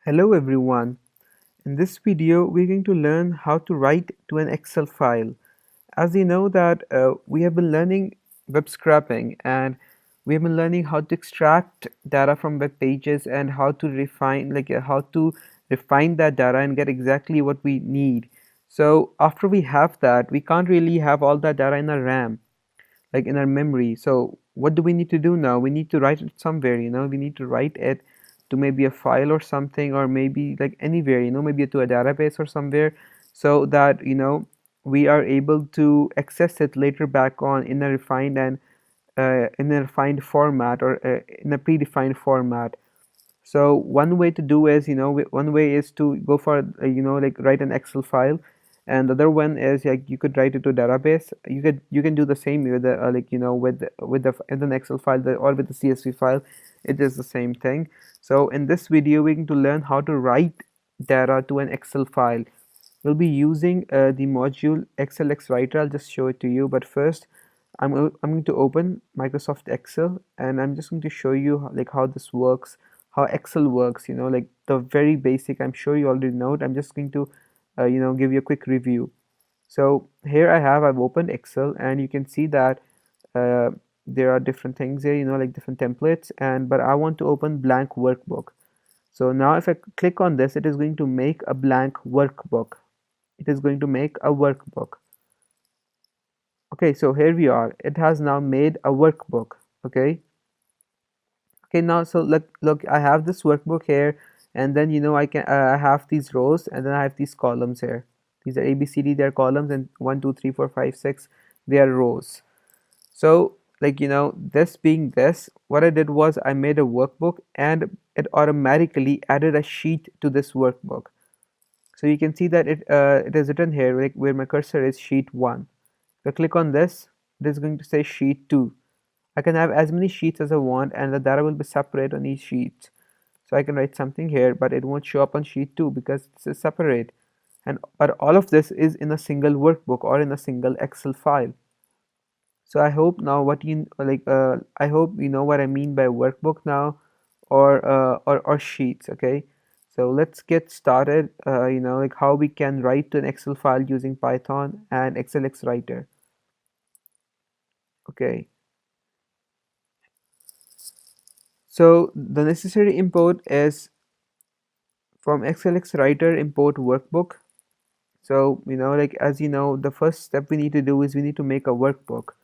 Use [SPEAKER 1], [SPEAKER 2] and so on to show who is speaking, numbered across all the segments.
[SPEAKER 1] Hello everyone. In this video, we're going to learn how to write to an Excel file. As you know that we have been learning web scraping and we have been learning how to extract data from web pages and how to refine that data and get exactly what we need. So after we have that, we can't really have all that data in our RAM, like in our memory. So what do we need to do now? We need to write it somewhere, we need to write it to maybe a file or something, or maybe like anywhere, maybe to a database or somewhere, so that we are able to access it later back on in a refined format, or in a predefined format. So one way to do is, one way is to go for, like write an Excel file, and the other one is like you could write it to a database. You can do the same with the with an Excel file, or with the CSV file. It is the same thing. So in this video, we're going to learn how to write data to an Excel file. We'll be using the module XLX Writer. I'll just show it to you, but first I'm going to open Microsoft Excel, and I'm just going to show you like how this works, how Excel works, like the very basic. I'm sure you already know it. I'm just going to give you a quick review. So here I've opened Excel, and you can see that uh, there are different things here, like different templates, but I want to open blank workbook. So now if I click on this, it is going to make a blank workbook. It is going to make a workbook. Okay, so here we are. It has now made a workbook. Okay, now so look, I have this workbook here, and then I have these rows, and then I have these columns here. These are ABCD, they're columns, and 1 2 3 4 5 6, they are rows. So like this being this, what I did was I made a workbook, and it automatically added a sheet to this workbook. So you can see that it is written here, like where my cursor is, sheet 1. If I click on this, it is going to say sheet 2. I can have as many sheets as I want, and the data will be separate on each sheet. So I can write something here, but it won't show up on sheet 2 because it's separate. But all of this is in a single workbook or in a single Excel file. So I hope now what you like. I hope you know what I mean by workbook now, or sheets. Okay. So let's get started. Like how we can write to an Excel file using Python and XLX Writer. Okay. So the necessary import is from XLX Writer, import workbook. So like as the first step we need to do is we need to make a workbook.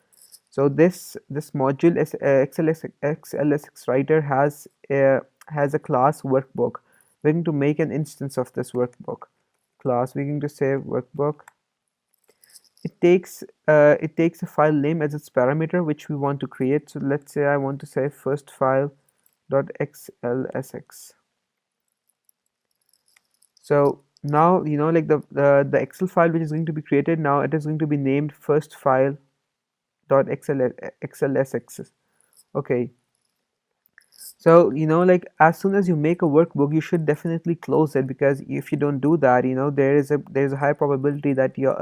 [SPEAKER 1] So this module is XLSX Writer has a class workbook. We're going to make an instance of this workbook class. We're going to say workbook. It takes a file name as its parameter which we want to create. So let's say I want to say first file dot xlsx. So now like the Excel file which is going to be created, now it is going to be named first file dot xlsx. Okay. So like as soon as you make a workbook, you should definitely close it, because if you don't do that, there's a high probability that your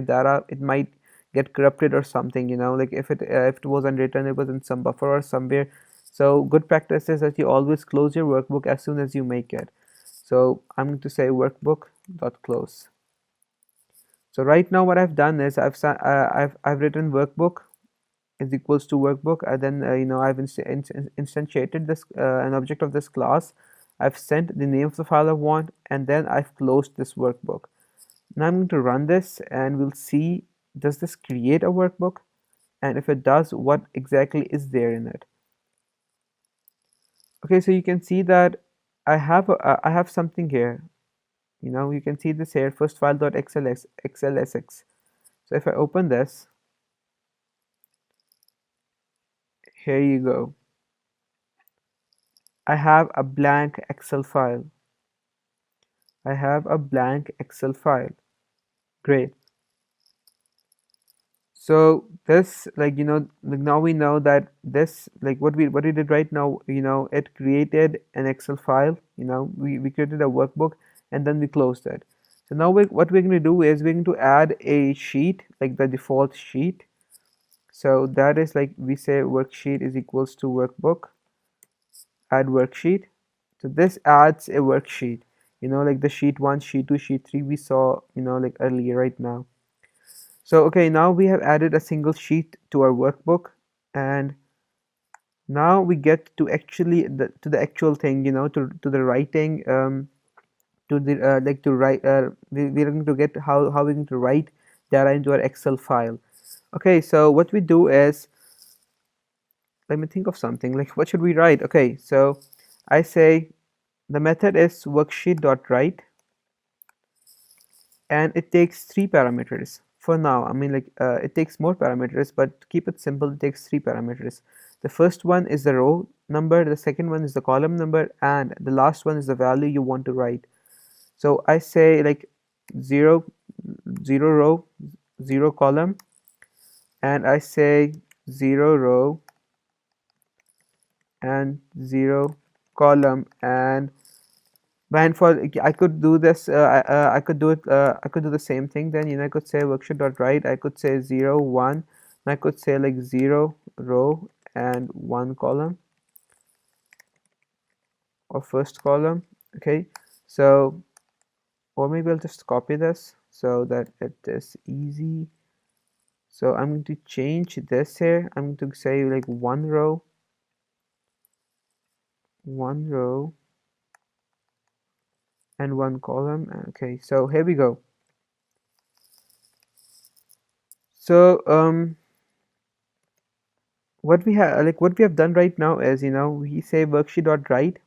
[SPEAKER 1] data, it might get corrupted or something. Like if it was unwritten, it was in some buffer or somewhere. So good practice is that you always close your workbook as soon as you make it. So I'm going to say workbook dot close. So right now what I've done is I've written workbook is equals to workbook, and then I've instantiated this an object of this class. I've sent the name of the file I want, and then I've closed this workbook. Now I'm going to run this, and we'll see, does this create a workbook, and if it does, what exactly is there in it. Okay, so you can see that I have something here. You can see this here, first file dot xlsx. So if I open this, here you go. I have a blank Excel file. I have a blank Excel file. Great. So this, like like now we know that this, like what we did right now, it created an Excel file. We created a workbook, and then we closed it. So now what we're going to do is we're going to add a sheet, like the default sheet. So that is, like we say, worksheet is equals to workbook, add worksheet. So this adds a worksheet, like the sheet 1, sheet 2, sheet 3 we saw, like earlier right now. So okay, now we have added a single sheet to our workbook, and now we get to actually to the actual thing, to the writing, to the like to write. We're going to get how we're going to write data into our Excel file. Okay, so what we do is, let me think of something. Like, what should we write? Okay, so I say the method is worksheet.write, and it takes three parameters for now. I mean, like, it takes more parameters, but to keep it simple, it takes three parameters. The first one is the row number, the second one is the column number, and the last one is the value you want to write. So I say like 0 0 row, 0 column, and I say 0 row and 0 column. And for I could do this, I could do it, I could do the same thing. Then, I could say worksheet.write, I could say 0 1, and I could say like 0 row and 1 column, or first column. Okay, so, or maybe I'll just copy this so that it is easy. So I'm going to change this here. I'm going to say like 1 row, 1 row and 1 column. Okay, so here we go. So what we have done right now is, we say worksheet.write.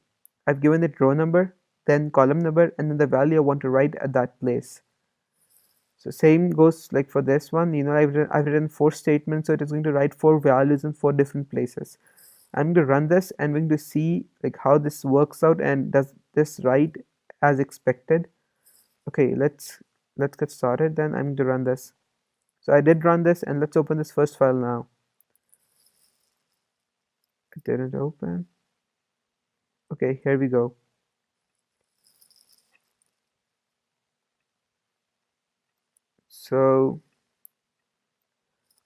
[SPEAKER 1] I've given it row number, then column number, and then the value I want to write at that place. So same goes like for this one. I've written 4 statements, so it is going to write 4 values in 4 different places. I'm going to run this and we're going to see like how this works out, and does this write as expected. Okay, let's get started. Then I'm going to run this. So I did run this, and let's open this first file now. It didn't open. Okay, here we go. So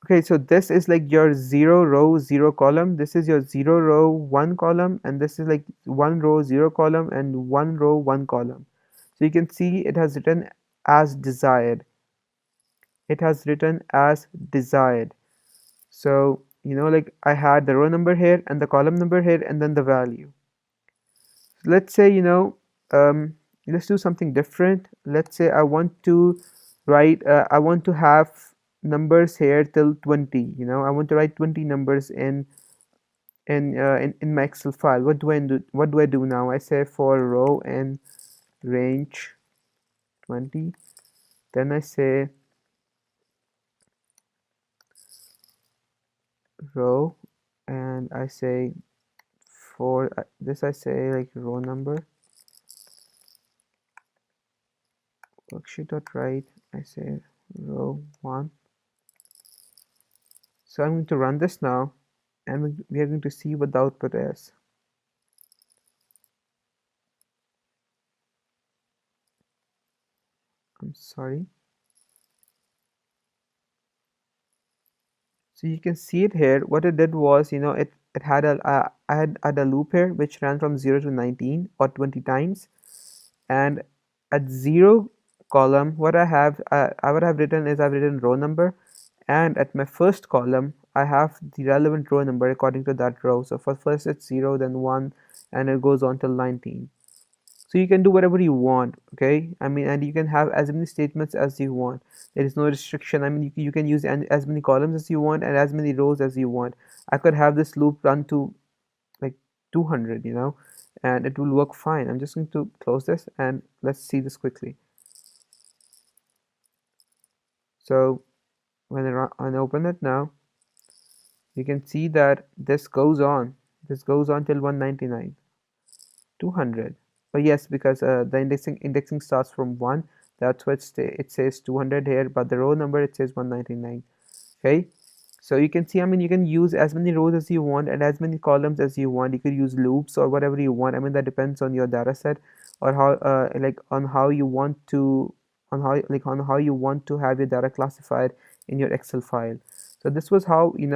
[SPEAKER 1] okay, so this is like your 0 row 0 column, this is your 0 row 1 column, and this is like 1 row 0 column and 1 row 1 column. So you can see it has written as desired. It has written as desired. So like I had the row number here and the column number here and then the value. So let's say, let's do something different. Let's say I want to write, I want to have numbers here till 20. I want to write 20 numbers in my Excel file. What do I do? What do I do now? I say for row and range 20. Then I say row, and I say for this I say like row number, worksheet.write, I say row 1. So I'm going to run this now, and we are going to see what the output is. I'm sorry. So you can see it here. What it did was, it had I had a loop here which ran from 0 to 19 or 20 times, and at 0 column, what I would have written is I've written row number, and at my first column I have the relevant row number according to that row. So for first it's 0, then 1, and it goes on till 19. So you can do whatever you want. Okay, I mean, and you can have as many statements as you want. There is no restriction. I mean, you can use as many columns as you want and as many rows as you want. I could have this loop run to like 200, and it will work fine. I'm just going to close this and let's see this quickly. So when I open it now, you can see that this goes on till 199, 200. But yes, because the indexing starts from 1, that's why it says 200 here, but the row number it says 199. Okay, so you can see, I mean, you can use as many rows as you want and as many columns as you want. You could use loops or whatever you want. I mean, that depends on your data set, or how like on how you want to on how you want to have your data classified in your Excel file. So this was how we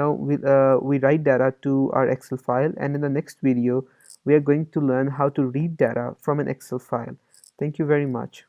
[SPEAKER 1] write data to our Excel file, and in the next video we are going to learn how to read data from an Excel file. Thank you very much.